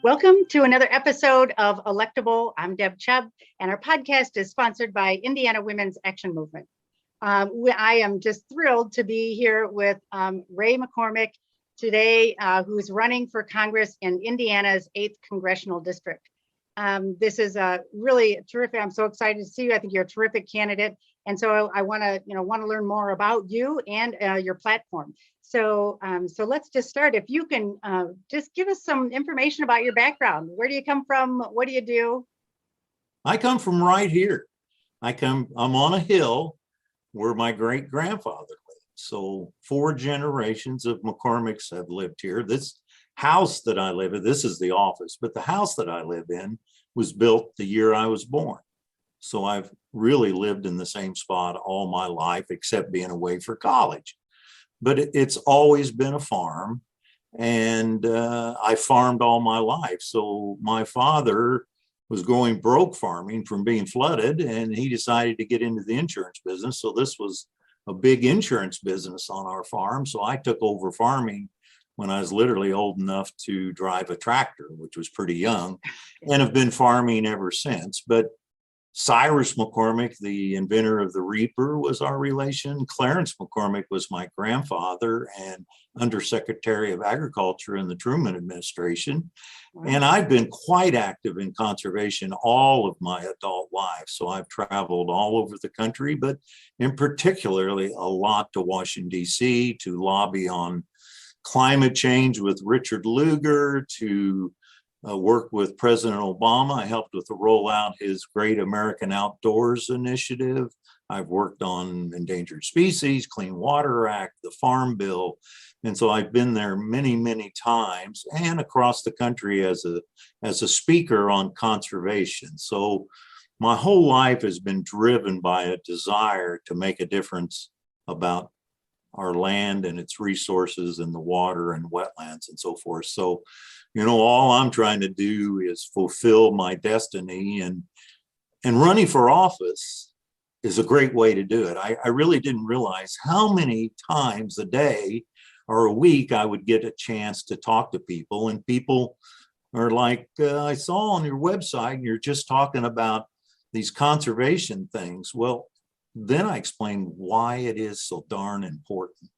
Welcome to another episode of Electable. I'm Deb Chubb, and our podcast is sponsored by Indiana Women's Action Movement. I am just thrilled to be here with Ray McCormick today, who's running for Congress in Indiana's 8th Congressional District. This is really terrific. I'm so excited to see you. I think you're a terrific candidate. And so I want to learn more about you and your platform. So let's just start. If you can just give us some information about your background. Where do you come from? What do you do? I come from right here. I'm on a hill where my great grandfather lived. So 4 generations of McCormicks have lived here. This house that I live in, this is the office, but the house that I live in was built the year I was born. So I've really lived in the same spot all my life, except being away for college. But it's always been a farm, and I farmed all my life. So my father was going broke farming from being flooded, and he decided to get into the insurance business. So this was a big insurance business on our farm. So I took over farming when I was literally old enough to drive a tractor, which was pretty young, and have been farming ever since. But Cyrus McCormick, the inventor of the Reaper, was our relation. Clarence McCormick was my grandfather and Undersecretary of Agriculture in the Truman administration. Wow. And I've been quite active in conservation all of my adult life. So I've traveled all over the country, but in particularly a lot to Washington, D.C. to lobby on climate change with Richard Lugar, to work with President Obama. I helped with the rollout his Great American Outdoors initiative. I've worked on endangered species, Clean Water Act, the Farm Bill. And so I've been there many, many times and across the country as a speaker on conservation. So my whole life has been driven by a desire to make a difference about our land and its resources and the water and wetlands and so forth. So, all I'm trying to do is fulfill my destiny, and running for office is a great way to do it. I really didn't realize how many times a day or a week I would get a chance to talk to people, and people are like, I saw on your website, you're just talking about these conservation things. Well, then I explained why it is so darn important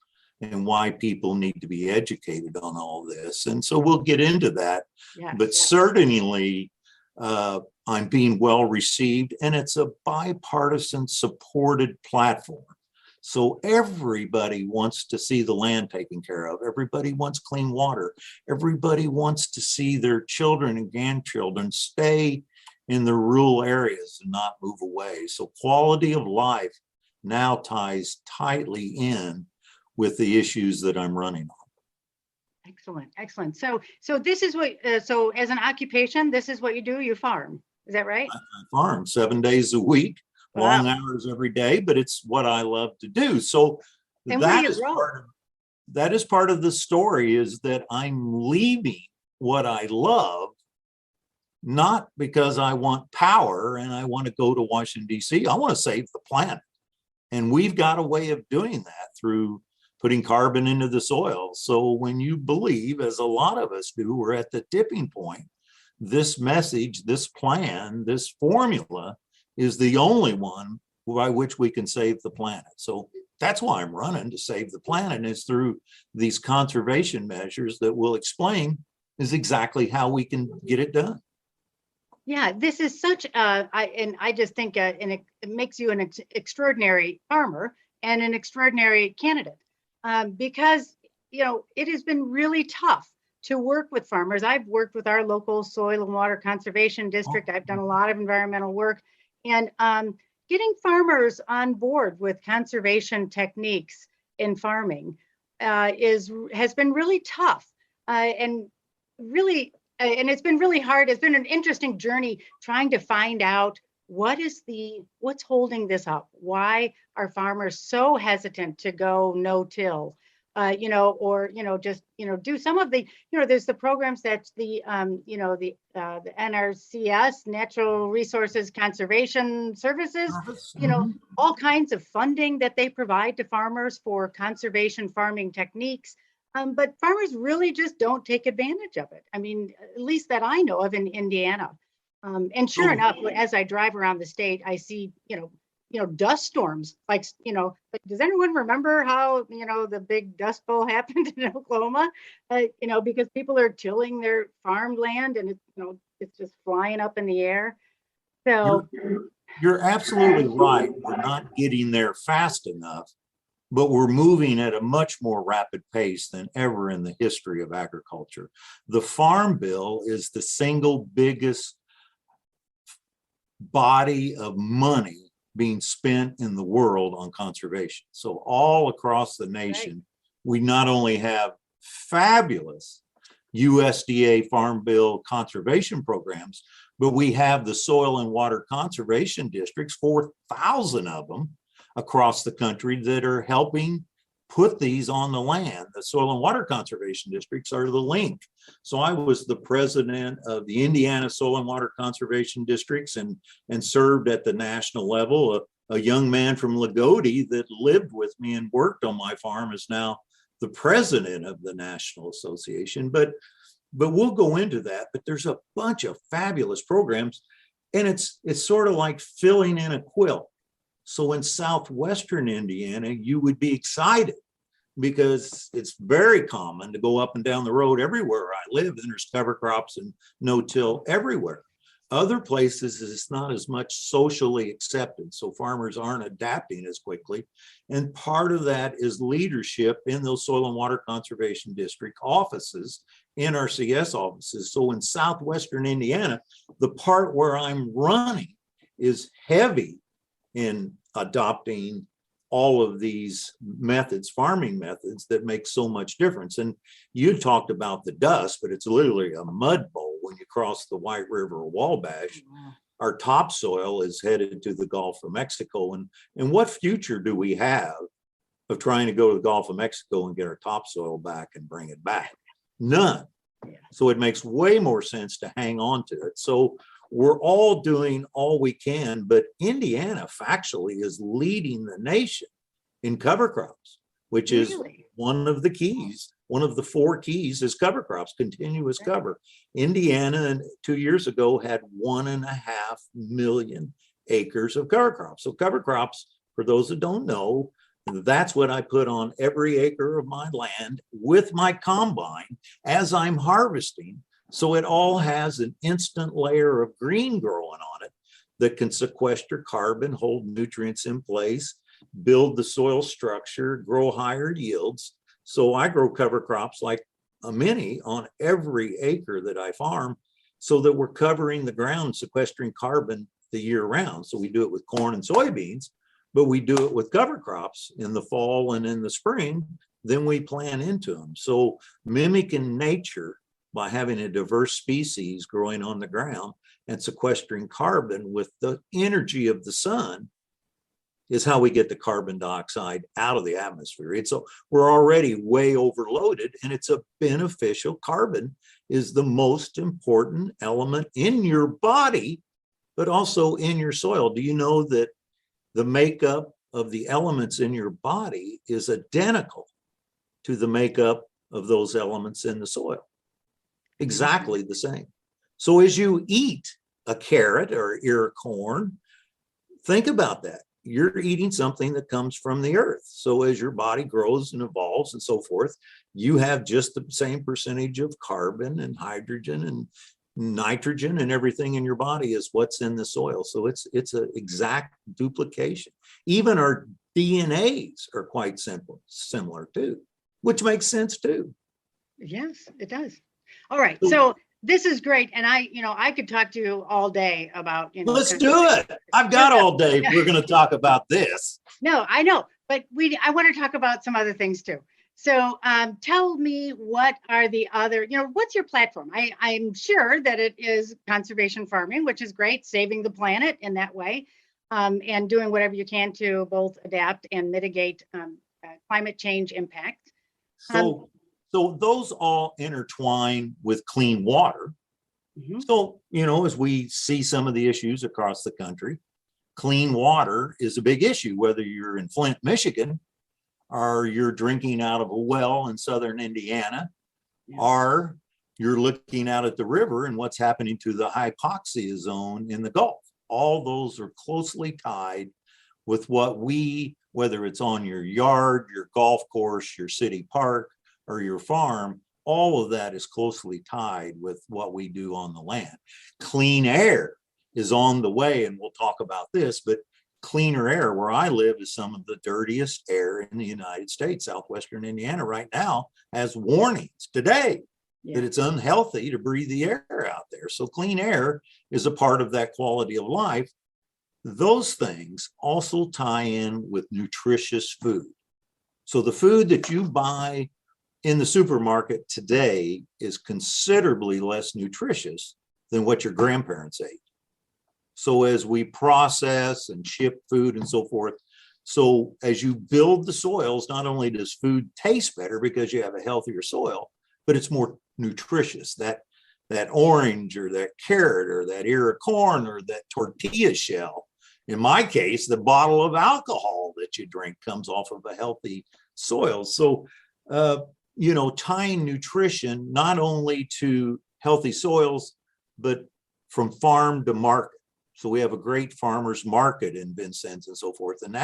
and why people need to be educated on all this. And so we'll get into that. But certainly I'm being well received, and it's a bipartisan supported platform. So everybody wants to see the land taken care of. Everybody wants clean water. Everybody wants to see their children and grandchildren stay in the rural areas and not move away. So quality of life now ties tightly in with the issues that I'm running on. Excellent. So this is what, so as an occupation, this is what you do, you farm. Is that right? I farm 7 days a week, long hours every day, but it's what I love to do. So that is part of the story, is that I'm leaving what I love, not because I want power and I want to go to Washington, D.C. I want to save the planet. And we've got a way of doing that through putting carbon into the soil. So when you believe, as a lot of us do, we're at the tipping point, this message, this plan, this formula is the only one by which we can save the planet. So that's why I'm running, to save the planet, is through these conservation measures that we'll explain is exactly how we can get it done. Yeah, this is such I just think it makes you an extraordinary farmer and an extraordinary candidate, because it has been really tough to work with farmers. I've worked with our local soil and water conservation district. I've done a lot of environmental work, and getting farmers on board with conservation techniques in farming has been really tough, and it's been really hard. It's been an interesting journey trying to find out what's holding this up. Why are farmers so hesitant to go no-till? Do some of the, there's the programs that the NRCS, Natural Resources Conservation Services, all kinds of funding that they provide to farmers for conservation farming techniques. But farmers really just don't take advantage of it. I mean, at least that I know of in Indiana. And sure So, enough, as I drive around the state, I see, dust storms. Like, does anyone remember how, the big dust bowl happened in Oklahoma? Because people are tilling their farmland and it's just flying up in the air. So, you're absolutely right. We're not getting there fast enough, but we're moving at a much more rapid pace than ever in the history of agriculture. The Farm Bill is the single biggest body of money being spent in the world on conservation. So all across the nation, we not only have fabulous USDA Farm Bill conservation programs, but we have the soil and water conservation districts, 4,000 of them across the country, that are helping put these on the land. The soil and water conservation districts are the link. So I was the president of the Indiana Soil and Water Conservation Districts and served at the national level. A young man from Lagodi that lived with me and worked on my farm is now the president of the National Association. But we'll go into that. But there's a bunch of fabulous programs, and it's sort of like filling in a quilt. So in southwestern Indiana, you would be excited because it's very common to go up and down the road everywhere I live, and there's cover crops and no-till everywhere. Other places, it's not as much socially accepted, so farmers aren't adapting as quickly. And part of that is leadership in those soil and water conservation district offices, NRCS offices. So in southwestern Indiana, the part where I'm running is heavy in adopting all of these methods, farming methods that make so much difference. And you talked about the dust, but it's literally a mud bowl when you cross the White River or Wabash. Our topsoil is headed to the Gulf of Mexico. And what future do we have of trying to go to the Gulf of Mexico and get our topsoil back and bring it back? None. So it makes way more sense to hang on to it. So we're all doing all we can, but Indiana factually is leading the nation in cover crops, which is one of the keys. One of the 4 keys is cover crops, continuous cover. Indiana 2 years ago had 1.5 million acres of cover crops. So cover crops, for those that don't know, that's what I put on every acre of my land with my combine as I'm harvesting. So it all has an instant layer of green growing on it that can sequester carbon, hold nutrients in place, build the soil structure, grow higher yields. So I grow cover crops like a mini on every acre that I farm, so that we're covering the ground, sequestering carbon the year round. So we do it with corn and soybeans, but we do it with cover crops in the fall and in the spring, then we plant into them. So mimicking nature by having a diverse species growing on the ground and sequestering carbon with the energy of the sun is how we get the carbon dioxide out of the atmosphere. We're already way overloaded, and it's a beneficial. Carbon is the most important element in your body, but also in your soil. Do you know that the makeup of the elements in your body is identical to the makeup of those elements in the soil? Exactly the same. So as you eat a carrot or ear of corn, think about that. You're eating something that comes from the earth. So as your body grows and evolves and so forth, you have just the same percentage of carbon and hydrogen and nitrogen and everything in your body as what's in the soil. So it's an exact duplication. Even our DNAs are quite similar too, which makes sense too. Yes, it does. All right. So this is great. And I could talk to you all day about, Let's do it. I've got all day. We're going to talk about this. No, I know, but I want to talk about some other things too. So tell me, what are the other, what's your platform? I'm sure that it is conservation farming, which is great, saving the planet in that way, and doing whatever you can to both adapt and mitigate climate change impact. So those all intertwine with clean water. Mm-hmm. So, as we see some of the issues across the country, clean water is a big issue, whether you're in Flint, Michigan, or you're drinking out of a well in southern Indiana, Yeah. or you're looking out at the river and what's happening to the hypoxia zone in the Gulf. All those are closely tied with what whether it's on your yard, your golf course, your city park, or your farm, all of that is closely tied with what we do on the land. Clean air is on the way, and we'll talk about this, but cleaner air where I live is some of the dirtiest air in the United States. Southwestern Indiana right now has warnings today that it's unhealthy to breathe the air out there. So clean air is a part of that quality of life. Those things also tie in with nutritious food. So the food that you buy in the supermarket today is considerably less nutritious than what your grandparents ate. So as we process and ship food and so forth, so as you build the soils, not only does food taste better because you have a healthier soil, but it's more nutritious. That orange or that carrot or that ear of corn or that tortilla shell. In my case, the bottle of alcohol that you drink comes off of a healthy soil. So, tying nutrition not only to healthy soils, but from farm to market. So we have a great farmers market in Vincennes and so forth. And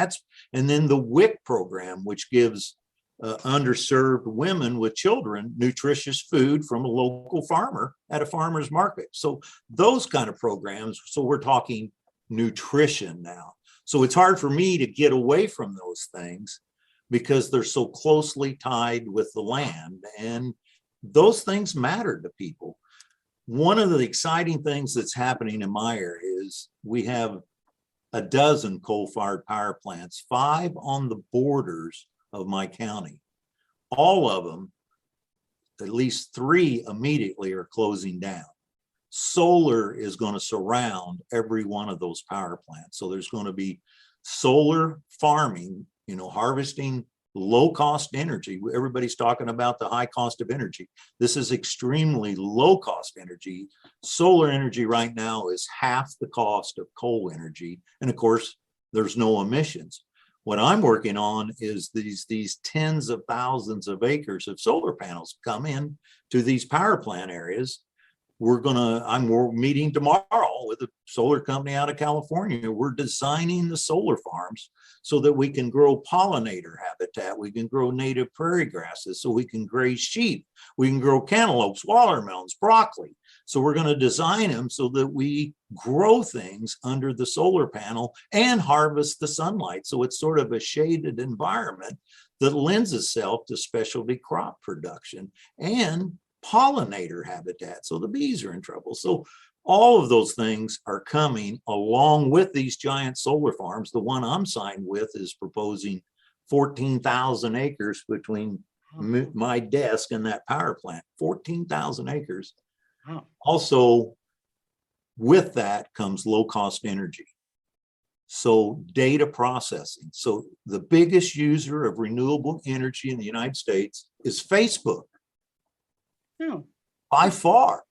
then the WIC program, which gives underserved women with children nutritious food from a local farmer at a farmer's market. So those kind of programs. So we're talking nutrition now. So it's hard for me to get away from those things because they're so closely tied with the land, and those things matter to people. One of the exciting things that's happening in my area is we have a dozen coal-fired power plants, 5 on the borders of my county. All of them, at least 3 immediately, are closing down. Solar is going to surround every one of those power plants. So there's going to be solar farming, harvesting low-cost energy. Everybody's talking about the high cost of energy. This is extremely low-cost energy. Solar energy right now is half the cost of coal energy. And of course, there's no emissions. What I'm working on is these tens of thousands of acres of solar panels come in to these power plant areas. We're meeting tomorrow with a solar company out of California. We're designing the solar farms so that we can grow pollinator habitat. We can grow native prairie grasses, so we can graze sheep. We can grow cantaloupes, watermelons, broccoli. So we're going to design them so that we grow things under the solar panel and harvest the sunlight. So it's sort of a shaded environment that lends itself to specialty crop production and pollinator habitat. So the bees are in trouble. So all of those things are coming along with these giant solar farms. The one I'm signed with is proposing 14,000 acres between my desk and that power plant. 14,000 acres. Wow. Also, with that comes low-cost energy. So data processing. So the biggest user of renewable energy in the United States is Facebook. By far,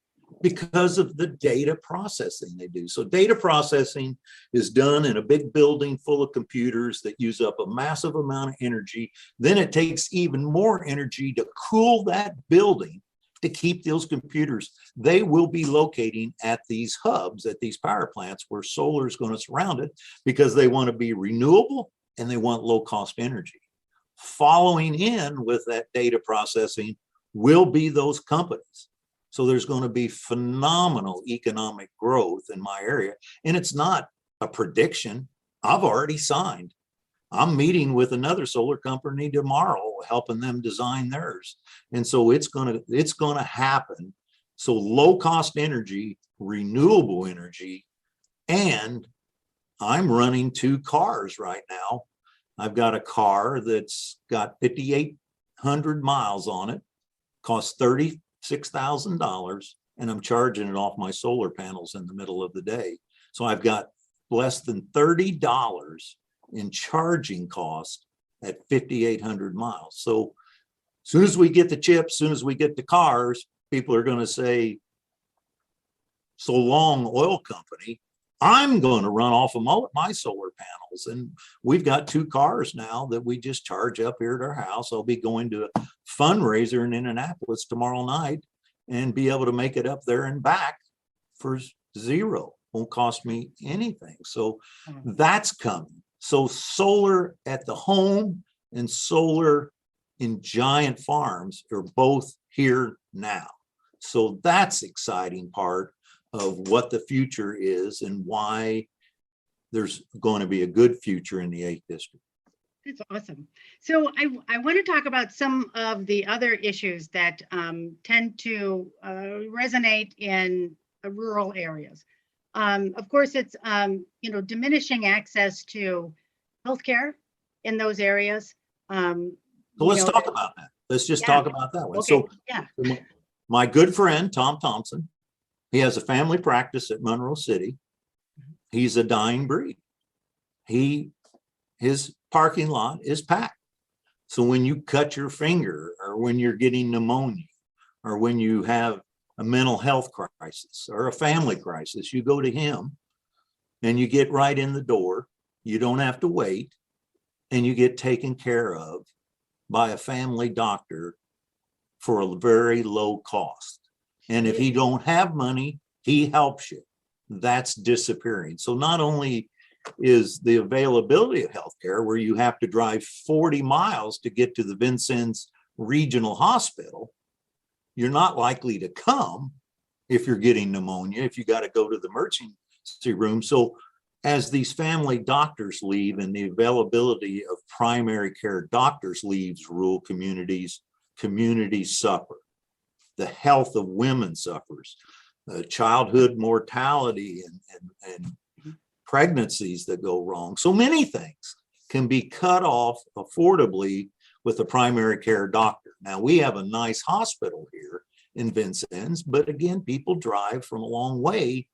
because of the data processing they do. So data processing is done in a big building full of computers that use up a massive amount of energy. Then it takes even more energy to cool that building to keep those computers. They will be locating at these hubs, at these power plants where solar is going to surround it, because they want to be renewable and they want low cost energy. Following in with that data processing will be those companies. So there's going to be phenomenal economic growth in my area. And it's not a prediction. I've already signed. I'm meeting with another solar company tomorrow, helping them design theirs. And so it's going to happen. So low cost energy, renewable energy, and I'm running 2 cars right now. I've got a car that's got 5,800 miles on it, costs $36,000, and I'm charging it off my solar panels in the middle of the day. So I've got less than $30 in charging cost at 5,800 miles. So as soon as we get the chips, as soon as we get the cars, people are going to say, so long, oil company. I'm going to run off of my solar panels. And we've got 2 cars now that we just charge up here at our house. I'll be going to a fundraiser in Indianapolis tomorrow night and be able to make it up there and back for zero. Won't cost me anything. So that's coming. So solar at the home and solar in giant farms are both here now. So that's exciting part of what the future is and why there's going to be a good future in the 8th district. That's awesome. So I want to talk about some of the other issues that tend to resonate in rural areas. Of course, it's diminishing access to healthcare in those areas. So let's talk about that. Let's just talk about that one. Okay. So my good friend, Tom Thompson, he has a family practice at Monroe City. He's a dying breed. His parking lot is packed. So when you cut your finger, or when you're getting pneumonia, or when you have a mental health crisis or a family crisis, you go to him and you get right in the door. You don't have to wait, and you get taken care of by a family doctor for a very low cost. And if he don't have money, he helps you. That's disappearing. So not only is the availability of healthcare, where you have to drive 40 miles to get to the Vincennes Regional Hospital, you're not likely to come if you're getting pneumonia, if you got to go to the emergency room. So as these family doctors leave and the availability of primary care doctors leaves rural communities, communities suffer. The health of women suffers. Childhood mortality and pregnancies that go wrong. So many things can be cut off affordably with a primary care doctor. Now, we have a nice hospital here in Vincennes, but again, people drive from a long way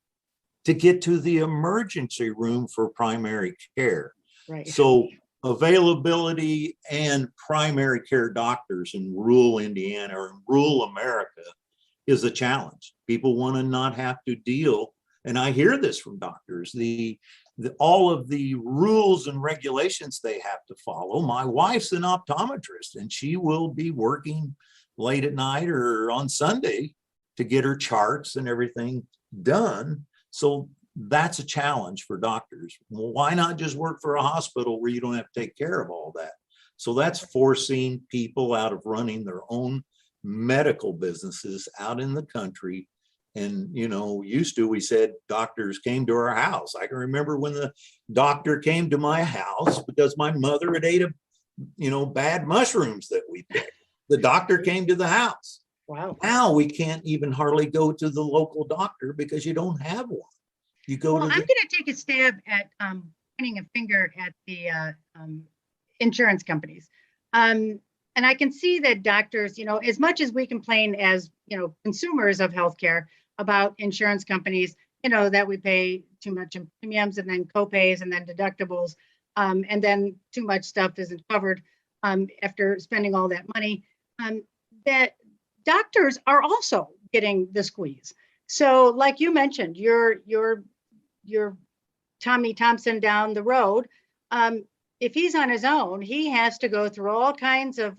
to get to the emergency room for primary care. Right. So availability and primary care doctors in rural Indiana or in rural America is a challenge. People want to not have to deal, and I hear this from doctors, all of the rules and regulations they have to follow. My wife's an optometrist, and she will be working late at night or on Sunday to get her charts and everything done. So that's a challenge for doctors. Well, why not just work for a hospital where you don't have to take care of all that? So that's forcing people out of running their own medical businesses out in the country. And, used to, we said doctors came to our house. I can remember when the doctor came to my house because my mother had ate bad mushrooms that we picked. The doctor came to the house. Wow. Now we can't even hardly go to the local doctor because you don't have one. You go I'm going to take a stab at pointing a finger at the insurance companies. And I can see that doctors, as much as we complain as, consumers of healthcare about insurance companies, that we pay too much in premiums and then co-pays and then deductibles, and then too much stuff isn't covered after spending all that money, that doctors are also getting the squeeze. So like you mentioned, your Tommy Thompson down the road, if he's on his own, he has to go through all kinds of,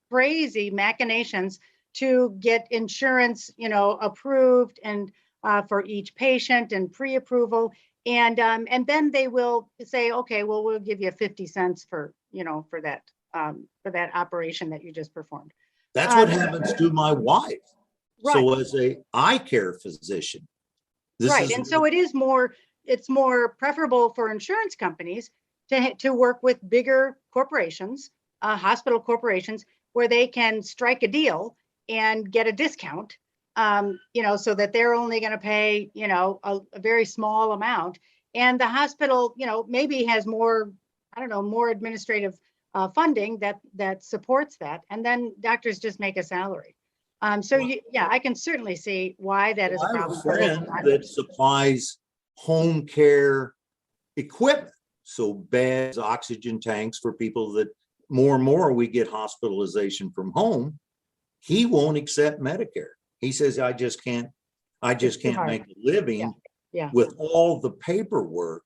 crazy machinations to get insurance, approved and for each patient and pre-approval. And then they will say, okay, well, we'll give you 50 cents for that operation that you just performed. That's what happens to my wife. Right. So as a eye care physician. And so it's more preferable for insurance companies to work with bigger corporations, hospital corporations, where they can strike a deal and get a discount, so that they're only going to pay, a very small amount. And the hospital, maybe has more administrative funding that supports that. And then doctors just make a salary. I can certainly see why that is a problem. I have a friend that supplies home care equipment. So beds, oxygen tanks for people that more and more we get hospitalization from home. He won't accept Medicare. He says, I just can't make a living Yeah. with all the paperwork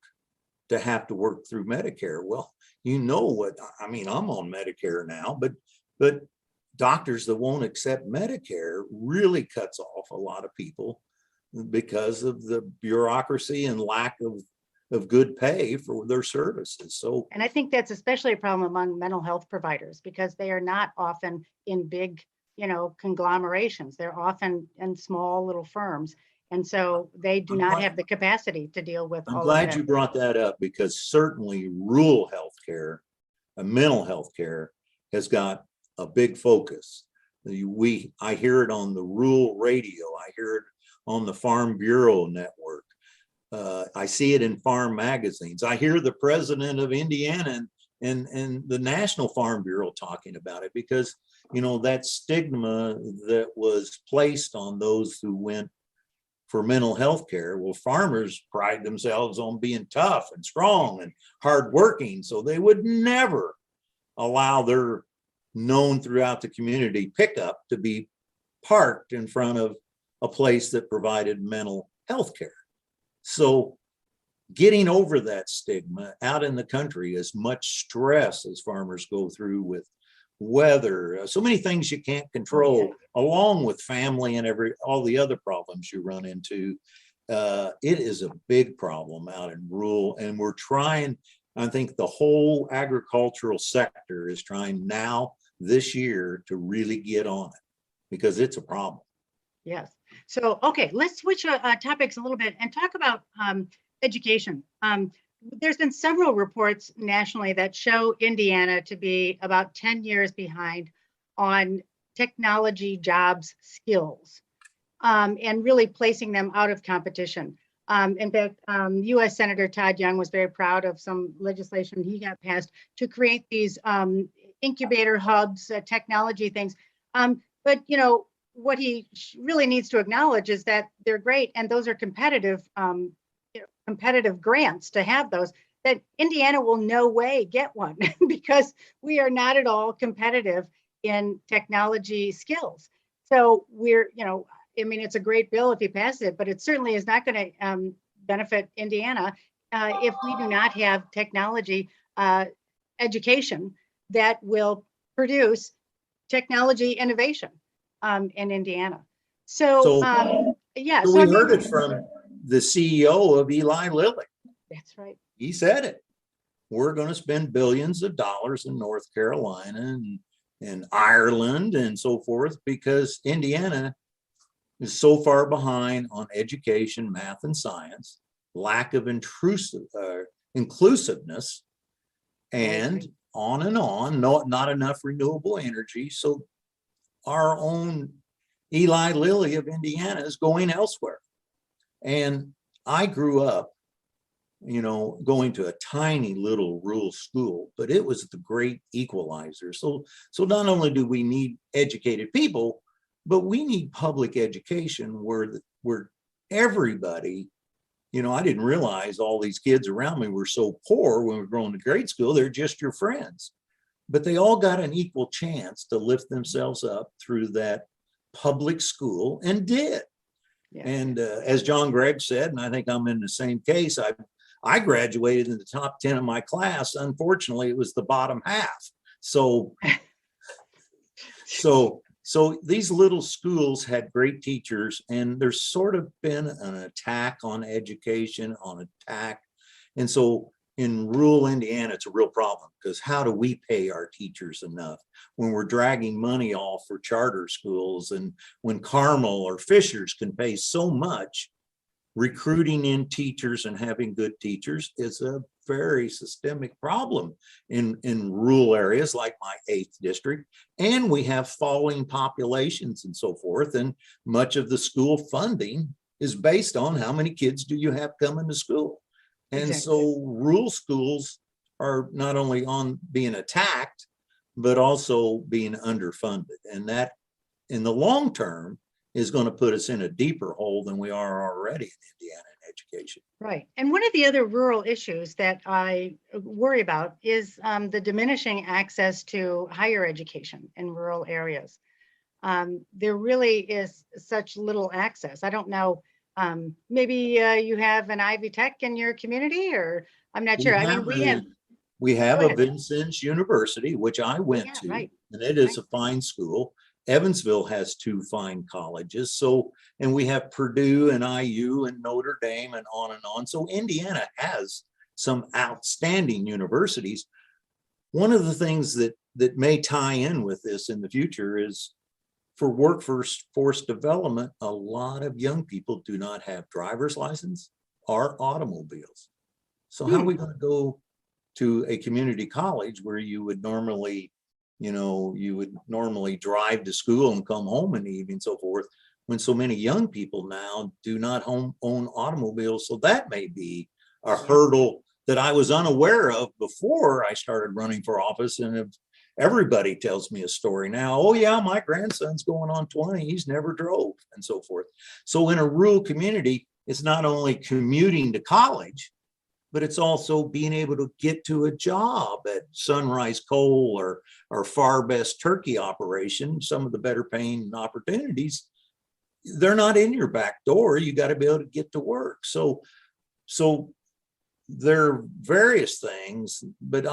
to have to work through Medicare. Well, you know what, I mean, I'm on Medicare now, but doctors that won't accept Medicare really cuts off a lot of people because of the bureaucracy and lack of good pay for their services. So, And I think that's especially a problem among mental health providers because they are not often in big, conglomerations. They're often in small little firms. And so they do not have the capacity to deal with I'm all of glad that. you brought that up, because certainly rural healthcare and mental health care has got a big focus. I hear it on the rural radio. I hear it on the Farm Bureau network. I see it in farm magazines. I hear the president of Indiana and the National Farm Bureau talking about it, because, that stigma that was placed on those who went for mental health care. Well, farmers pride themselves on being tough and strong and hardworking, so they would never allow their known throughout the community pickup to be parked in front of a place that provided mental health care. So getting over that stigma out in the country, as much stress as farmers go through with weather, so many things you can't control, along with family and all the other problems you run into. It is a big problem out in rural, and we're trying, I think the whole agricultural sector is trying now this year to really get on it, because it's a problem. Yes. So, okay, let's switch topics a little bit and talk about education. There's been several reports nationally that show Indiana to be about 10 years behind on technology jobs skills, and really placing them out of competition. In fact, US Senator Todd Young was very proud of some legislation he got passed to create these incubator hubs, technology things. But what he really needs to acknowledge is that they're great, and those are competitive grants to have those, that Indiana will no way get one because we are not at all competitive in technology skills. So we're, it's a great bill if he passes it, but it certainly is not going to benefit Indiana if we do not have technology education that will produce technology innovation in Indiana. So we heard it from the CEO of Eli Lilly. That's right. He said it. We're going to spend billions of dollars in North Carolina and Ireland and so forth, because Indiana is so far behind on education, math, and science, lack of inclusiveness, and on and on. Not enough renewable energy. So our own Eli Lilly of Indiana is going elsewhere. And I grew up, going to a tiny little rural school, but it was the great equalizer. So not only do we need educated people, but we need public education where everybody, I didn't realize all these kids around me were so poor when we were going to grade school. They're just your friends, but they all got an equal chance to lift themselves up through that public school, and did. Yeah. And as John Gregg said, and I think I'm in the same case, I graduated in the top 10 of my class. Unfortunately, it was the bottom half. So these little schools had great teachers, and there's sort of been an attack on education, and so in rural Indiana, it's a real problem, because how do we pay our teachers enough when we're dragging money off for charter schools, and when Carmel or Fishers can pay so much? Recruiting in teachers and having good teachers is a very systemic problem in rural areas like my 8th district. And we have falling populations and so forth. And much of the school funding is based on how many kids do you have coming to school. And so rural schools are not only on being attacked, but also being underfunded. And that, in the long term, is going to put us in a deeper hole than we are already in Indiana in education. Right. And one of the other rural issues that I worry about is the diminishing access to higher education in rural areas. There really is such little access. I don't know Maybe you have an Ivy Tech in your community, or I'm not We sure. I mean, have we have, we go have a ahead. Vincennes University, which I Oh, went yeah, to, right, and it is right. a fine school. Evansville has two fine colleges. So, and we have Purdue and IU and Notre Dame and on and on. So Indiana has some outstanding universities. One of the things that may tie in with this in the future is for workforce development, a lot of young people do not have driver's license or automobiles. So how are Hmm. we going to go to a community college where you would normally, you would normally drive to school and come home in the evening and so forth, when so many young people now do not own automobiles. So that may be a Yeah. hurdle that I was unaware of before I started running for office. And if everybody tells me a story now, oh yeah, my grandson's going on 20, he's never drove and so forth. So in a rural community, it's not only commuting to college, but it's also being able to get to a job at Sunrise Coal or Far Best Turkey operation. Some of the better paying opportunities, they're not in your back door. You got to be able to get to work. So there are various things, but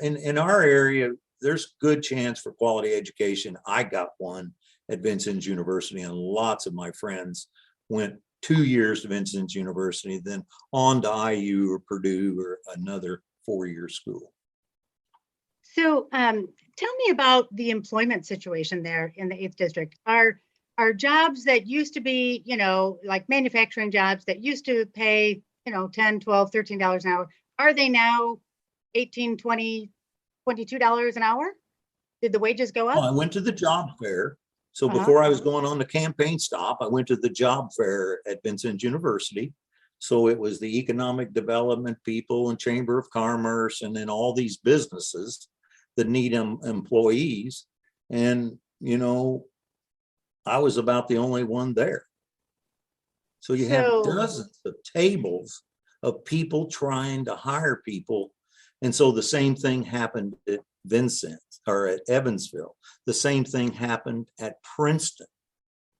in our area, there's good chance for quality education. I got one at Vincennes University, and lots of my friends went 2 years to Vincennes University, then on to IU or Purdue or another 4-year school. So tell me about the employment situation there in the 8th district. Are jobs that used to be, like manufacturing jobs that used to pay, 10, 12, $13 an hour, are they now 18, 20, $22 an hour? Did the wages go Well, up? I went to the job fair. So Uh-huh. before I was going on the campaign stop, I went to the job fair at Vincennes University. So it was the economic development people and Chamber of Commerce, and then all these businesses that need employees. And, I was about the only one there. So you have So, dozens of tables of people trying to hire people. And so the same thing happened at Vincennes or at Evansville. The same thing happened at Princeton.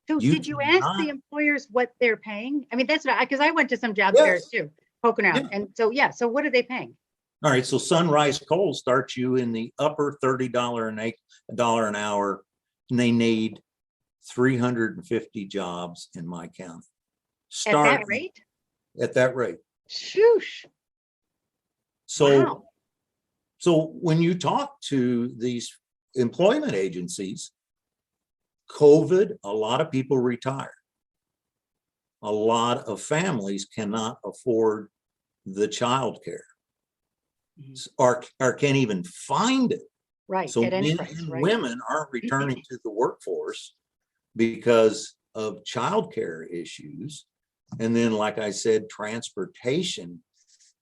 so You did you ask the cannot, employers what they're paying? I mean, that's what because I went to some job fairs yes, too, poking around. yeah. And so, yeah, so what are they paying? All right, so Sunrise Coal starts you in the upper $30 an hour, and they need 350 jobs in my county. At that Start rate? at that rate. Shoosh. So, Wow. so when you talk to these employment agencies, COVID, a lot of people retire. A lot of families cannot afford the childcare or can't even find it. Right. So At any men price, and right? women aren't returning to the workforce because of childcare issues. And then, like I said, transportation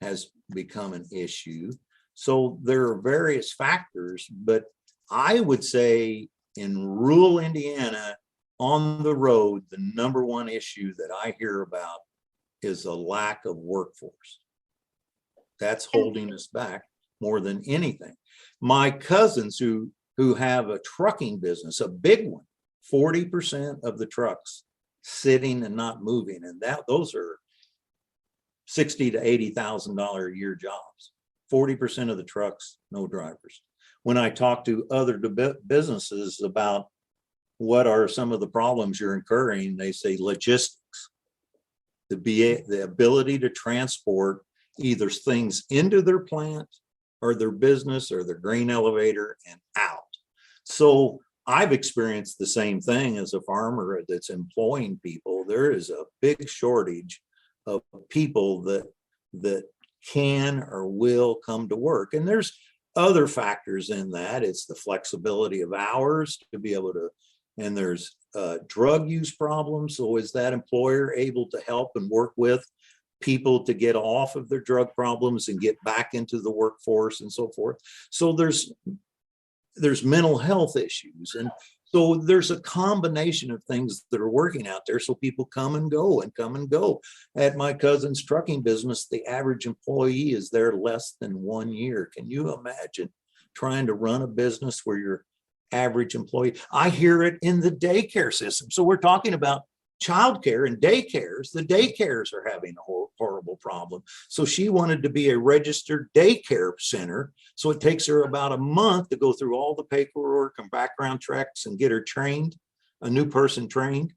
has become an issue. So there are various factors, but I would say in rural Indiana, on the road, the number one issue that I hear about is a lack of workforce. That's And holding us back more than anything. My cousins who have a trucking business, a big one, 40% of the trucks sitting and not moving, and those are $60,000 to $80,000 a year jobs. 40% of the trucks, no drivers. When I talk to other businesses about what are some of the problems you're incurring, they say logistics, the ability to transport either things into their plant or their business or their grain elevator and out. So I've experienced the same thing as a farmer that's employing people. There is a big shortage of people that can or will come to work. And there's other factors in that. It's the flexibility of hours to be able to, and there's drug use problems. So is that employer able to help and work with people to get off of their drug problems and get back into the workforce and so forth? So there's mental health issues. And so there's a combination of things that are working out there. So people come and go and come and go. At my cousin's trucking business, the average employee is there less than 1 year. Can you imagine trying to run a business where your average employee, I hear it in the daycare system. So we're talking about childcare and daycares. The daycares are having a horrible problem. So she wanted to be a registered daycare center. So it takes her about a month to go through all the paperwork and background checks and get her trained, a new person trained.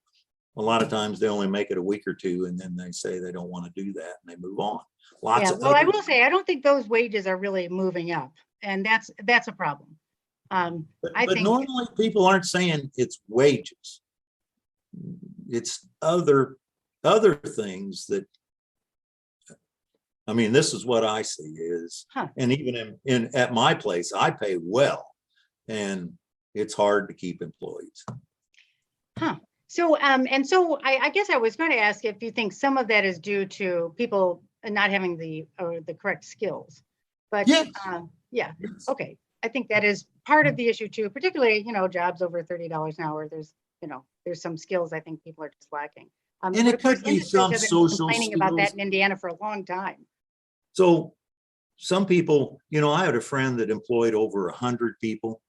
A lot of times they only make it a week or two, and then they say they don't want to do that and they move on. Lots Yeah, of well, I other, will say, I don't think those wages are really moving up, and that's a problem. I but think, normally people aren't saying it's wages. It's other things that, I mean, this is what I see is, huh. and even in at my place, I pay well, and it's hard to keep employees. Huh. So, and so I guess I was going to ask if you think some of that is due to people not having the correct skills, but Yes. yeah, Yes. okay. I think that is part of the issue too, particularly, jobs over $30 an hour. There's some skills I think people are just lacking. And But it of course, could be industries some have been social complaining about that skills. in Indiana for a long time. So some people, I had a friend that employed over 100 people.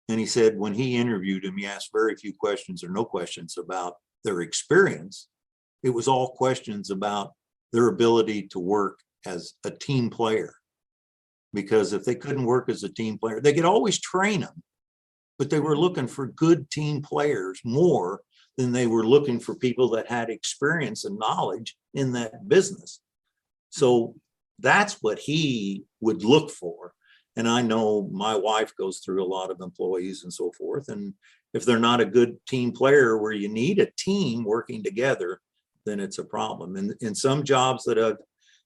And he said when he interviewed him, he asked very few questions or no questions about their experience. It was all questions about their ability to work as a team player. Because if they couldn't work as a team player, they could always train them, but they were looking for good team players more than they were looking for people that had experience and knowledge in that business. So that's what he would look for. And I know my wife goes through a lot of employees and so forth. And if they're not a good team player where you need a team working together, then it's a problem. And in some jobs that have,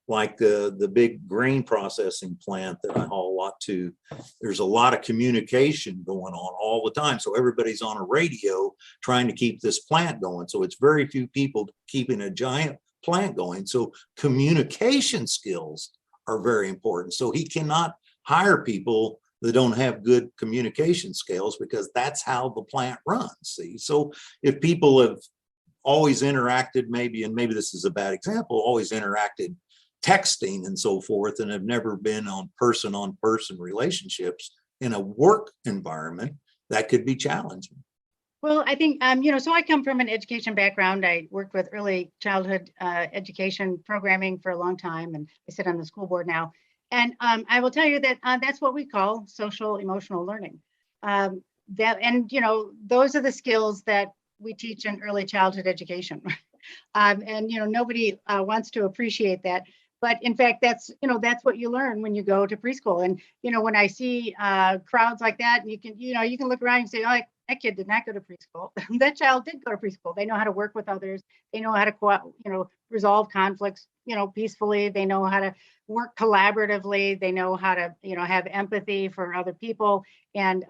like the big grain processing plant that I haul a lot to, there's a lot of communication going on all the time. So everybody's on a radio trying to keep this plant going. So it's very few people keeping a giant plant going. So communication skills are very important. So he cannot hire people that don't have good communication skills because that's how the plant runs. See, so if people have always interacted, maybe this is a bad example, always interacted texting and so forth, and have never been on person relationships in a work environment, that could be challenging. Well, I think, so I come from an education background. I worked with early childhood education programming for a long time, and I sit on the school board now. And I will tell you that that's what we call social emotional learning. Those are the skills that we teach in early childhood education. Nobody wants to appreciate that. But in fact, that's what you learn when you go to preschool. And, when I see crowds like that, and you can look around and say, oh, that kid did not go to preschool. That child did go to preschool. They know how to work with others. They know how to, resolve conflicts, peacefully. They know how to work collaboratively. They know how to, have empathy for other people and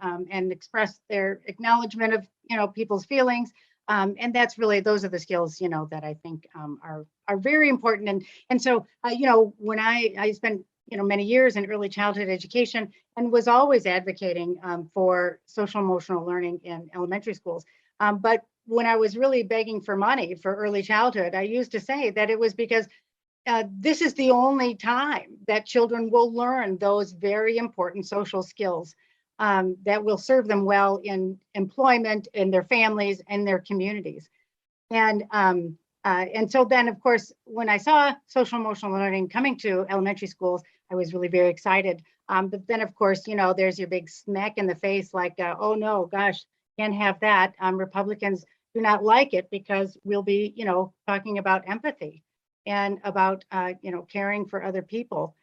express their acknowledgement of, people's feelings. And that's really, those are the skills, that I think are very important. And so, when I spent, many years in early childhood education and was always advocating for social emotional learning in elementary schools. But when I was really begging for money for early childhood, I used to say that it was because this is the only time that children will learn those very important social skills that will serve them well in employment, in their families, and their communities. And so then, of course, when I saw social emotional learning coming to elementary schools, I was really very excited. But then, of course, there's your big smack in the face, like, oh no, gosh, can't have that. Republicans do not like it because we'll be, talking about empathy and about, caring for other people.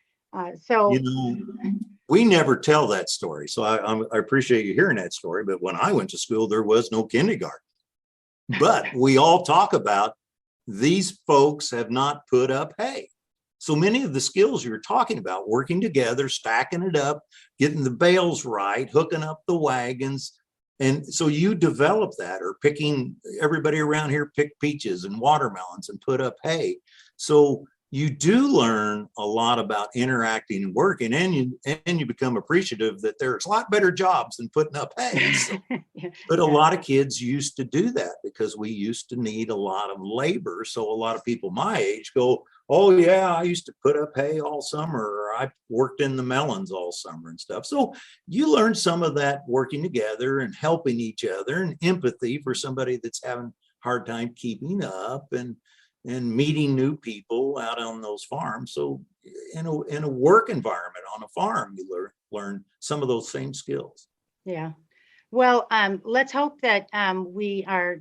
We never tell that story. So I appreciate you hearing that story. But when I went to school, there was no kindergarten. But we all talk about these folks have not put up hay. So many of the skills you're talking about, working together, stacking it up, getting the bales right, hooking up the wagons. And so you develop that, or picking, everybody around here pick peaches and watermelons and put up hay. So you do learn a lot about interacting and working, and you become appreciative that there's a lot better jobs than putting up hay. So, but a lot of kids used to do that because we used to need a lot of labor. So a lot of people my age go, oh yeah, I used to put up hay all summer, or I worked in the melons all summer and stuff. So you learn some of that working together and helping each other, and empathy for somebody that's having hard time keeping up and meeting new people out on those farms. So in a work environment on a farm, you learn some of those same skills. Yeah. Well, let's hope that we are,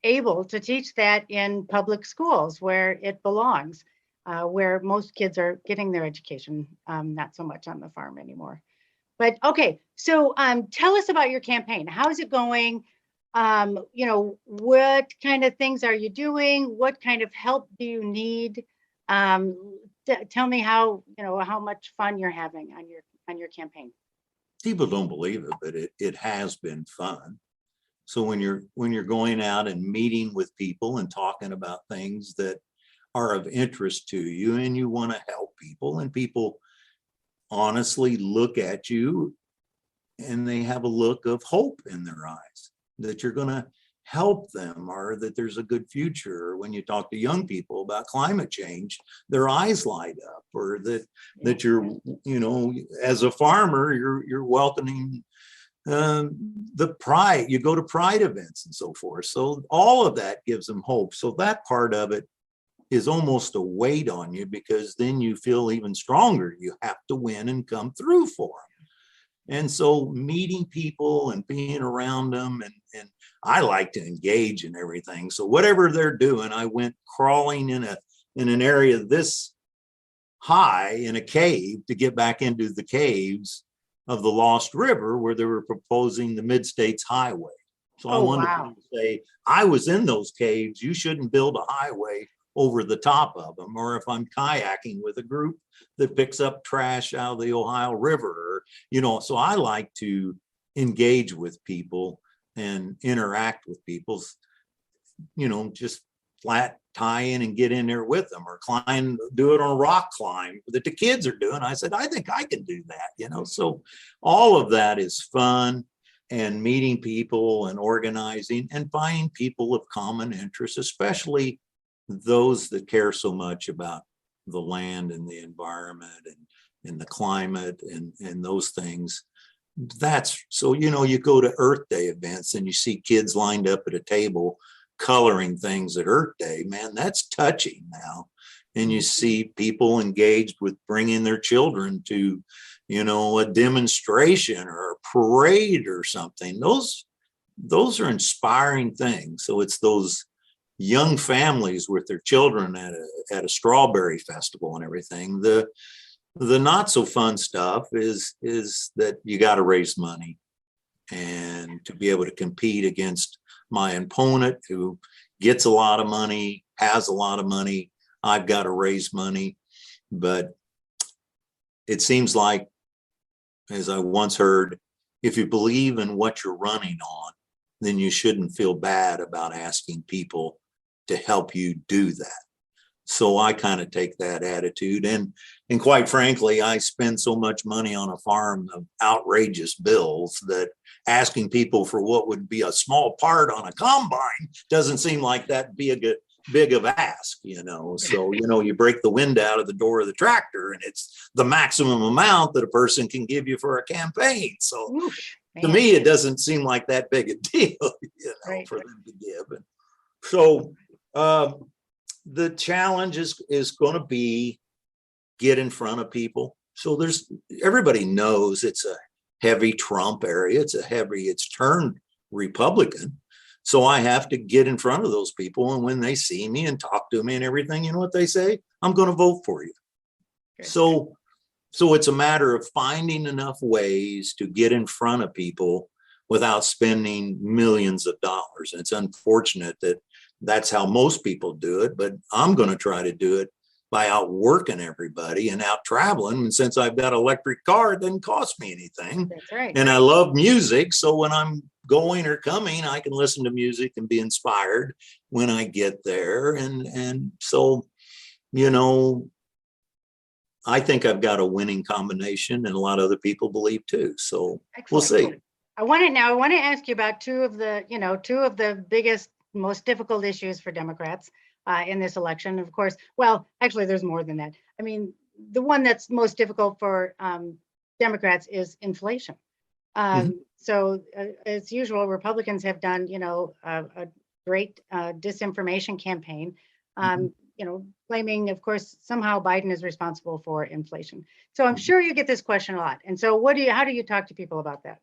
able to teach that in public schools where it belongs, where most kids are getting their education, not so much on the farm anymore. But okay, so tell us about your campaign. How is it going? What kind of things are you doing? What kind of help do you need? Tell me how much fun you're having on your campaign. People don't believe it, but it has been fun. So when you're going out and meeting with people and talking about things that are of interest to you and you want to help people, and people honestly look at you and they have a look of hope in their eyes that you're going to help them, or that there's a good future. Or when you talk to young people about climate change, their eyes light up, or that you're, as a farmer, you're welcoming the pride. You go to pride events and so forth. So all of that gives them hope. So that part of it is almost a weight on you, because then you feel even stronger. You have to win and come through for them. And so meeting people and being around them, and I like to engage in everything. So whatever they're doing, I went crawling in an area this high in a cave to get back into the caves of the Lost River, where they were proposing the Mid-States Highway. So I wanted to say, I was in those caves. You shouldn't build a highway over the top of them. Or if I'm kayaking with a group that picks up trash out of the Ohio River, so I like to engage with people and interact with people, just flat tie in and get in there with them, or do it on a rock climb that the kids are doing. I said, I think I can do that, so all of that is fun, and meeting people and organizing and finding people of common interest, especially those that care so much about the land and the environment and the climate and those things. That's so, you go to Earth Day events and you see kids lined up at a table coloring things at Earth Day. Man, that's touching now. And you see people engaged with bringing their children to, a demonstration or a parade or something. Those are inspiring things. So it's those young families with their children at a strawberry festival and everything. The not so fun stuff is that you got to raise money, and to be able to compete against my opponent who gets a lot of money, has a lot of money. I've got to raise money. But it seems like, as I once heard, if you believe in what you're running on, then you shouldn't feel bad about asking people to help you do that. So I kind of take that attitude, and quite frankly, I spend so much money on a farm of outrageous bills that asking people for what would be a small part on a combine doesn't seem like that'd be a big of ask, So, you break the wind out of the door of the tractor, and it's the maximum amount that a person can give you for a campaign. So to me, it doesn't seem like that big a deal, for them to give. And so the challenge is going to be get in front of people. So everybody knows it's a heavy Trump area. It's turned Republican. So I have to get in front of those people. And when they see me and talk to me and everything, you know what they say? I'm going to vote for you. Okay. So it's a matter of finding enough ways to get in front of people without spending millions of dollars. And it's unfortunate that that's how most people do it, but I'm going to try to do it by outworking everybody and out traveling. And since I've got an electric car, it doesn't cost me anything. That's right. And I love music. So when I'm going or coming, I can listen to music and be inspired when I get there. And so, I think I've got a winning combination, and a lot of other people believe too. So excellent. We'll see. I want to ask you about two of the biggest, most difficult issues for Democrats in this election. Of course, well, actually, there's more than that. I mean, the one that's most difficult for Democrats is inflation. So as usual, Republicans have done, a great disinformation campaign, claiming, of course, somehow Biden is responsible for inflation. So I'm sure you get this question a lot. And so how do you talk to people about that?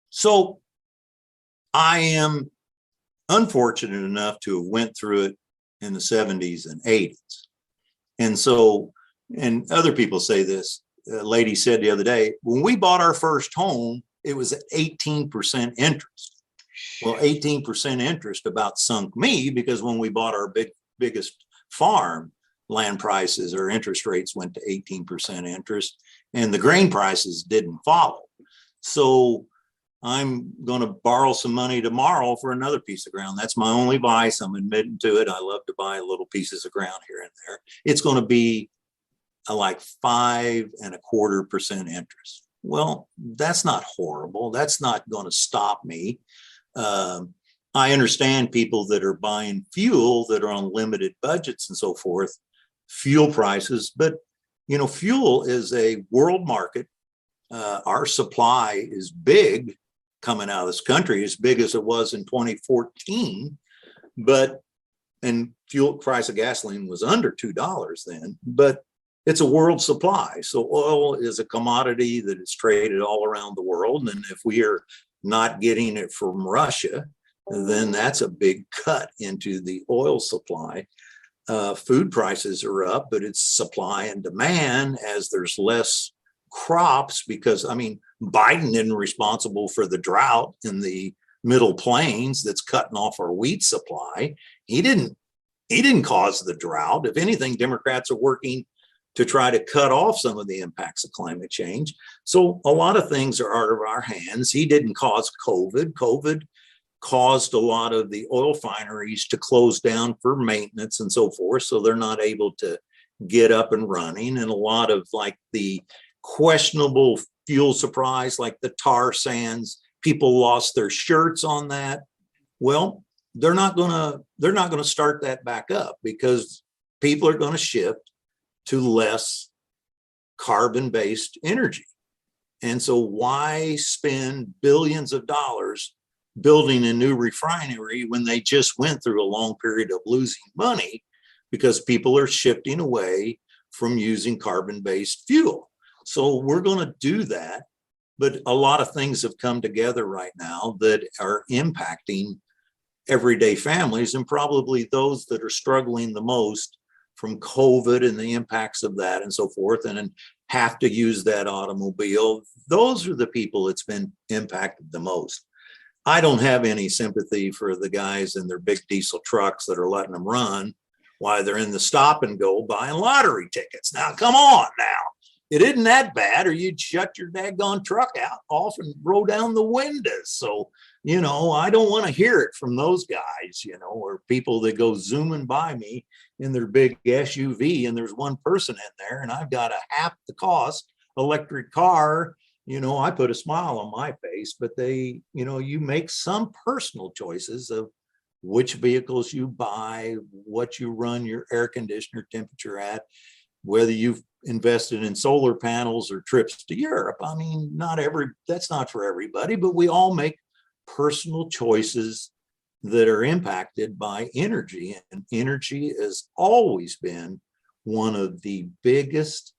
So I am unfortunate enough to have went through it in the 70s and 80s. And so, and other people say this, a lady said the other day, when we bought our first home, it was at 18% interest. Well, 18% interest about sunk me, because when we bought our biggest farm, land prices or interest rates went to 18% interest, and the grain prices didn't follow. So I'm going to borrow some money tomorrow for another piece of ground. That's my only vice. I'm admitting to it. I love to buy little pieces of ground here and there. It's going to be like 5.25% interest. Well, that's not horrible. That's not going to stop me. I understand people that are buying fuel that are on limited budgets and so forth, fuel prices, but fuel is a world market. Our supply is big coming out of this country, as big as it was in 2014, and fuel price of gasoline was under $2 then, but it's a world supply. So oil is a commodity that is traded all around the world. And if we are not getting it from Russia, then that's a big cut into the oil supply. Food prices are up, but it's supply and demand as there's less crops, because Biden isn't responsible for the drought in the Middle Plains that's cutting off our wheat supply. He didn't cause the drought. If anything, Democrats are working to try to cut off some of the impacts of climate change. So a lot of things are out of our hands. He didn't cause COVID. COVID caused a lot of the oil refineries to close down for maintenance and so forth. So they're not able to get up and running. And a lot of like the questionable fuel supplies, like the tar sands, people lost their shirts on that. Well, they're not going to start that back up, because people are going to shift to less carbon-based energy. And so why spend billions of dollars building a new refinery when they just went through a long period of losing money, because people are shifting away from using carbon-based fuel? So we're going to do that. But a lot of things have come together right now that are impacting everyday families, and probably those that are struggling the most from COVID and the impacts of that and so forth, and have to use that automobile. Those are the people that's been impacted the most. I don't have any sympathy for the guys in their big diesel trucks that are letting them run while they're in the stop and go buying lottery tickets. Now, come on now. It isn't that bad, or you'd shut your daggone truck out off and roll down the windows. So, I don't want to hear it from those guys, or people that go zooming by me in their big SUV and there's one person in there and I've got a half the cost electric car. I put a smile on my face, but you make some personal choices of which vehicles you buy, what you run your air conditioner temperature at, whether you've invested in solar panels or trips to Europe. That's not for everybody, but we all make personal choices that are impacted by energy. And energy has always been one of the biggest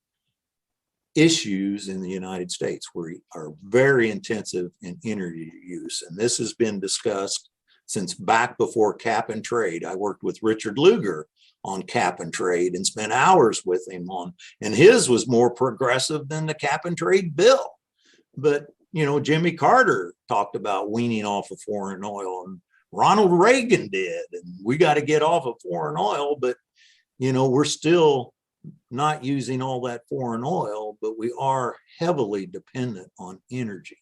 issues in the United States. We are very intensive in energy use. And this has been discussed since back before cap and trade. I worked with Richard Lugar on cap and trade and spent hours with him and his was more progressive than the cap and trade bill. But, Jimmy Carter talked about weaning off of foreign oil, and Ronald Reagan did, and we got to get off of foreign oil, but, we're still not using all that foreign oil, but we are heavily dependent on energy.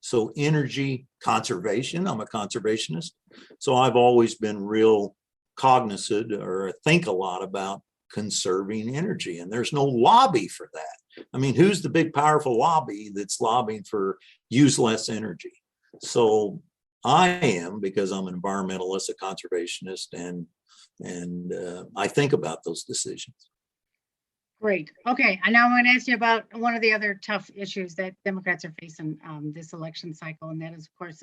So energy conservation, I'm a conservationist. So I've always been real cognizant, or think a lot about conserving energy, and there's no lobby for that. Who's the big powerful lobby that's lobbying for use less energy? So I am, because I'm an environmentalist, a conservationist, and I think about those decisions. Great. Okay. And now I'm going to ask you about one of the other tough issues that Democrats are facing this election cycle, and that is, of course,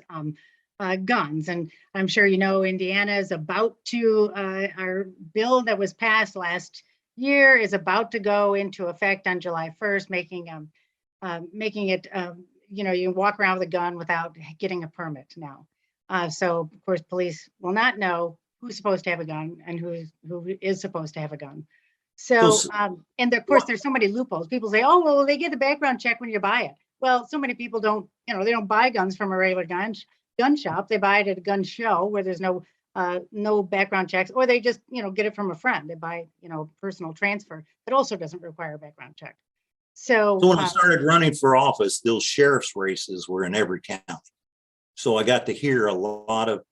guns. And I'm sure you know Indiana is about to, our bill that was passed last year is about to go into effect on July 1st, making it, you can walk around with a gun without getting a permit now. So of course, police will not know who's supposed to have a gun and who is supposed to have a gun. So, and of course, there's so many loopholes. People say, oh, well, they get a background check when you buy it. Well, so many people don't, they don't buy guns from a regular gun shop. They buy it at a gun show where there's no background checks, or they just, get it from a friend. They buy, personal transfer that also doesn't require a background check. So when I started running for office, those sheriff's races were in every county. So I got to hear a lot of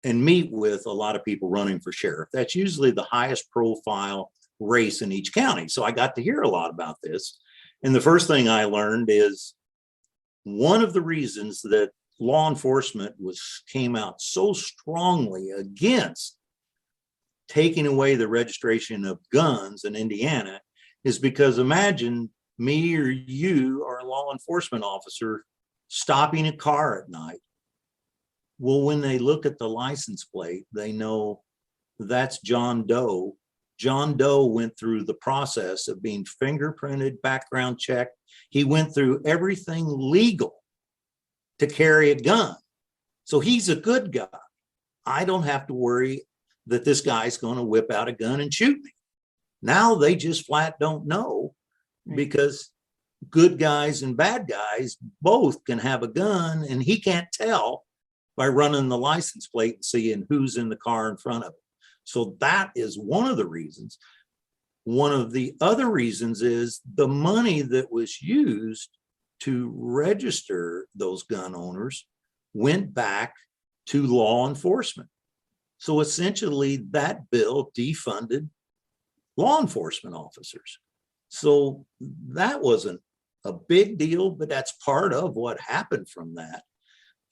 and meet with a lot of people running for sheriff. That's usually the highest profile race in each county. So I got to hear a lot about this. And the first thing I learned is one of the reasons that law enforcement came out so strongly against taking away the registration of guns in Indiana is because imagine me or you or a law enforcement officer stopping a car at night. Well, when they look at the license plate, they know that's John Doe. John Doe went through the process of being fingerprinted, background checked. He went through everything legal to carry a gun. So he's a good guy. I don't have to worry that this guy's going to whip out a gun and shoot me. Now they just flat don't know, because good guys and bad guys both can have a gun, and he can't tell by running the license plate and seeing who's in the car in front of him. So that is one of the reasons. One of the other reasons is the money that was used to register those gun owners went back to law enforcement. So essentially that bill defunded law enforcement officers. So that wasn't a big deal, but that's part of what happened from that.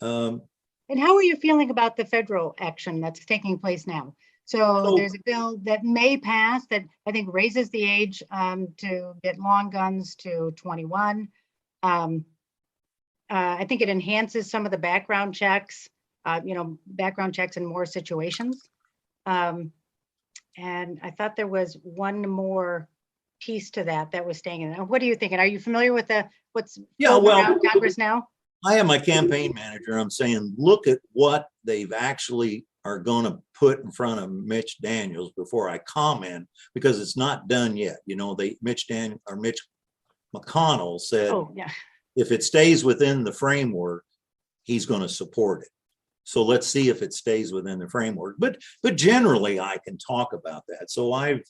And how are you feeling about the federal action that's taking place now? So there's a bill that may pass that I think raises the age to get long guns to 21. I think it enhances some of the background checks, background checks in more situations. And I thought there was one more piece to that was staying in. What are you thinking? Are you familiar with what's around Congress now? I have my campaign manager. I'm saying, look at what they've actually are going to put in front of Mitch Daniels before I comment, because it's not done yet. Mitch McConnell said, if it stays within the framework, he's going to support it. So let's see if it stays within the framework. But generally, I can talk about that. So I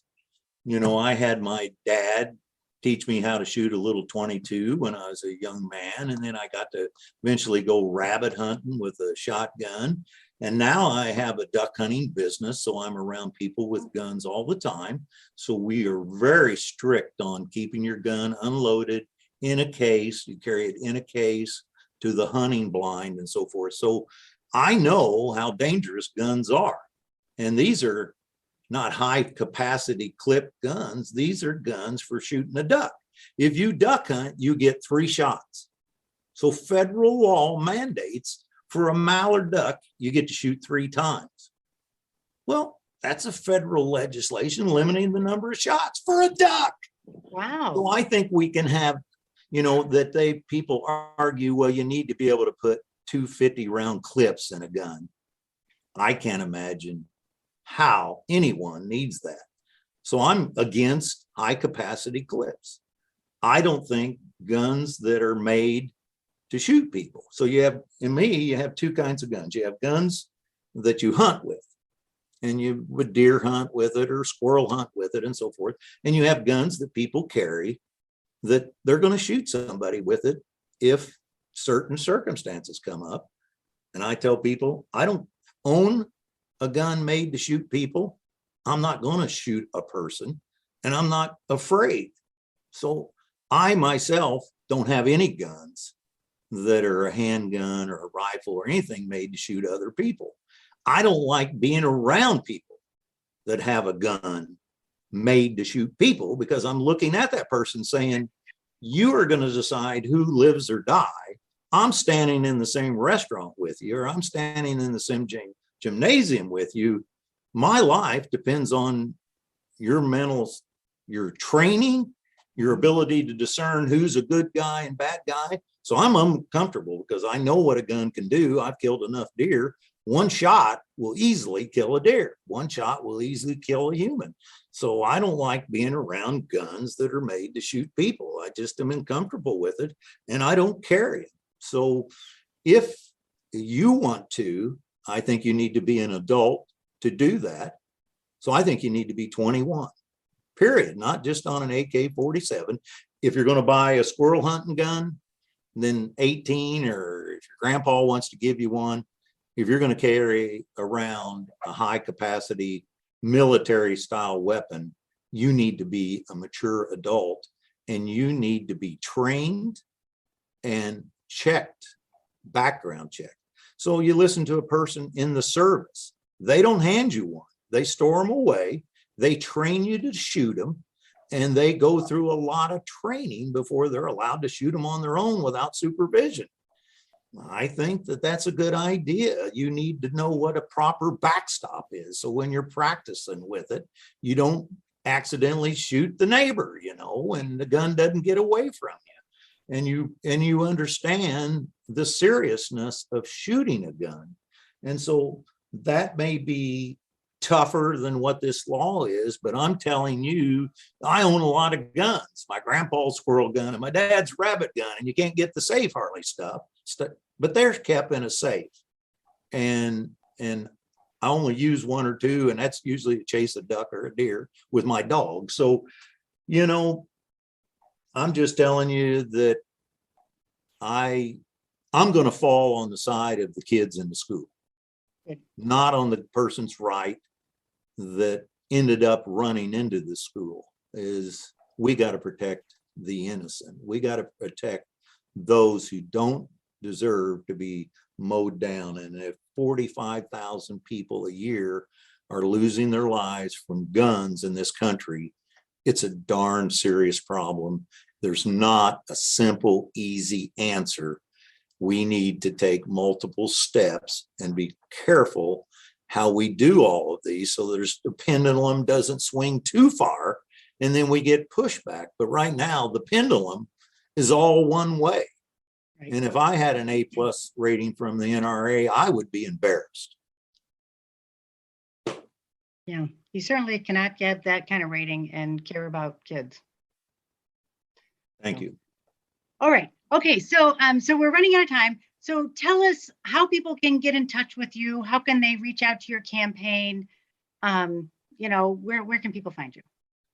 had my dad teach me how to shoot a little 22 when I was a young man. And then I got to eventually go rabbit hunting with a shotgun. And now I have a duck hunting business. So I'm around people with guns all the time. So we are very strict on keeping your gun unloaded in a case. You carry it in a case to the hunting blind and so forth. So I know how dangerous guns are. And these are not high capacity clip guns. These are guns for shooting a duck. If you duck hunt, you get 3 shots. So federal law mandates for a mallard duck, you get to shoot 3 times. Well, that's a federal legislation limiting the number of shots for a duck. Wow. So I think we can have, that people argue, well, you need to be able to put 250 round clips in a gun. I can't imagine how anyone needs that. So I'm against high capacity clips. I don't think guns that are made to shoot people. So you have 2 kinds of guns. You have guns that you hunt with, and you would deer hunt with it or squirrel hunt with it and so forth. And you have guns that people carry that they're going to shoot somebody with it if certain circumstances come up. And I tell people, I don't own a gun made to shoot people. I'm not going to shoot a person, and I'm not afraid. So I myself don't have any guns that are a handgun or a rifle or anything made to shoot other people. I don't like being around people that have a gun made to shoot people, because I'm looking at that person saying, you are going to decide who lives or die I'm standing in the same restaurant with you, or I'm standing in the same gymnasium with you. My life depends on your mental, your training, your ability to discern who's a good guy and bad guy. So I'm uncomfortable because I know what a gun can do. I've killed enough deer. One shot will easily kill a deer. One shot will easily kill a human. So I don't like being around guns that are made to shoot people. I just am uncomfortable with it, and I don't carry it. So if you want to, I think you need to be an adult to do that. So I think you need to be 21, period, not just on an AK-47. If you're going to buy a squirrel hunting gun, then 18, or if your grandpa wants to give you one. If you're going to carry around a high capacity military style weapon, you need to be a mature adult, and you need to be trained and checked, background checked. So you listen to a person in the service, they don't hand you one. They store them away. They train you to shoot them, and they go through a lot of training before they're allowed to shoot them on their own without supervision. I think that that's a good idea. You need to know what a proper backstop is. So when you're practicing with it, you don't accidentally shoot the neighbor, and the gun doesn't get away from you. And you understand the seriousness of shooting a gun. And so that may be tougher than what this law is, but I'm telling you, I own a lot of guns. My grandpa's squirrel gun and my dad's rabbit gun, and you can't get the safe hardly stuff, but they're kept in a safe. And I only use one or two, and that's usually to chase a duck or a deer with my dog. So, I'm just telling you that I'm going to fall on the side of the kids in the school, not on the person's right that ended up running into the school. Is we got to protect the innocent. We got to protect those who don't deserve to be mowed down. And if 45,000 people a year are losing their lives from guns in this country, it's a darn serious problem. There's not a simple, easy answer. We need to take multiple steps and be careful how we do all of these, so there's the pendulum doesn't swing too far and then we get pushback. But right now the pendulum is all one way. Right. And if I had an A+ rating from the NRA, I would be embarrassed. Yeah, you certainly cannot get that kind of rating and care about kids. Thank you. All right. Okay. So we're running out of time. So tell us how people can get in touch with you. How can they reach out to your campaign? Where can people find you?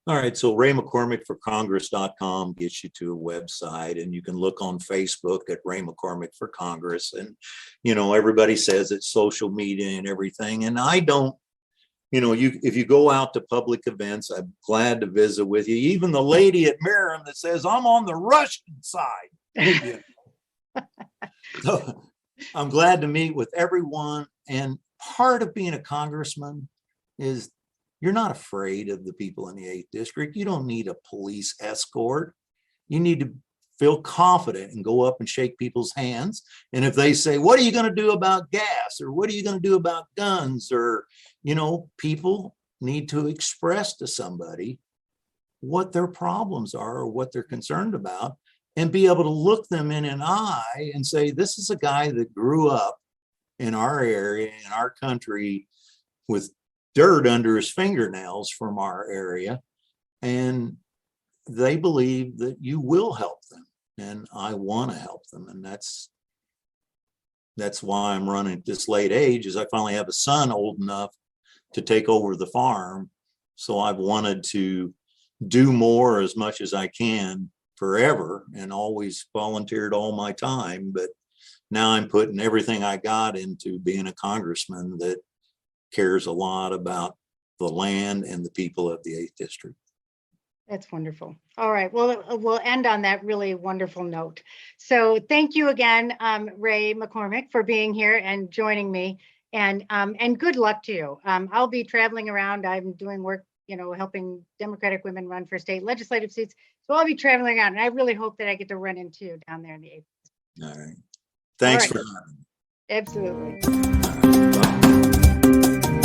All right. So Ray McCormick for Congress.com gets you to a website, and you can look on Facebook at Ray McCormick for Congress. And, everybody says it's social media and everything. And I don't, if you go out to public events, I'm glad to visit with you. Even the lady at Merrim that says I'm on the Russian side. So I'm glad to meet with everyone. And part of being a congressman is you're not afraid of the people in the 8th district. You don't need a police escort. You need to feel confident and go up and shake people's hands. And if they say, what are you going to do about gas? Or what are you going to do about guns? Or, people need to express to somebody what their problems are or what they're concerned about, and be able to look them in an eye and say, this is a guy that grew up in our area, in our country, with dirt under his fingernails from our area. And they believe that you will help them. And I want to help them. And that's why I'm running at this late age, is I finally have a son old enough to take over the farm. So I've wanted to do more as much as I can forever, and always volunteered all my time. But now I'm putting everything I got into being a congressman that cares a lot about the land and the people of the 8th district. That's wonderful. All right. Well, we'll end on that really wonderful note. So thank you again, Ray McCormick, for being here and joining me. And good luck to you. I'll be traveling around. I'm doing work, helping Democratic women run for state legislative seats. So I'll be traveling around, and I really hope that I get to run into you down there in the 8th. All right. Thanks right. for having Absolutely. me. Bye.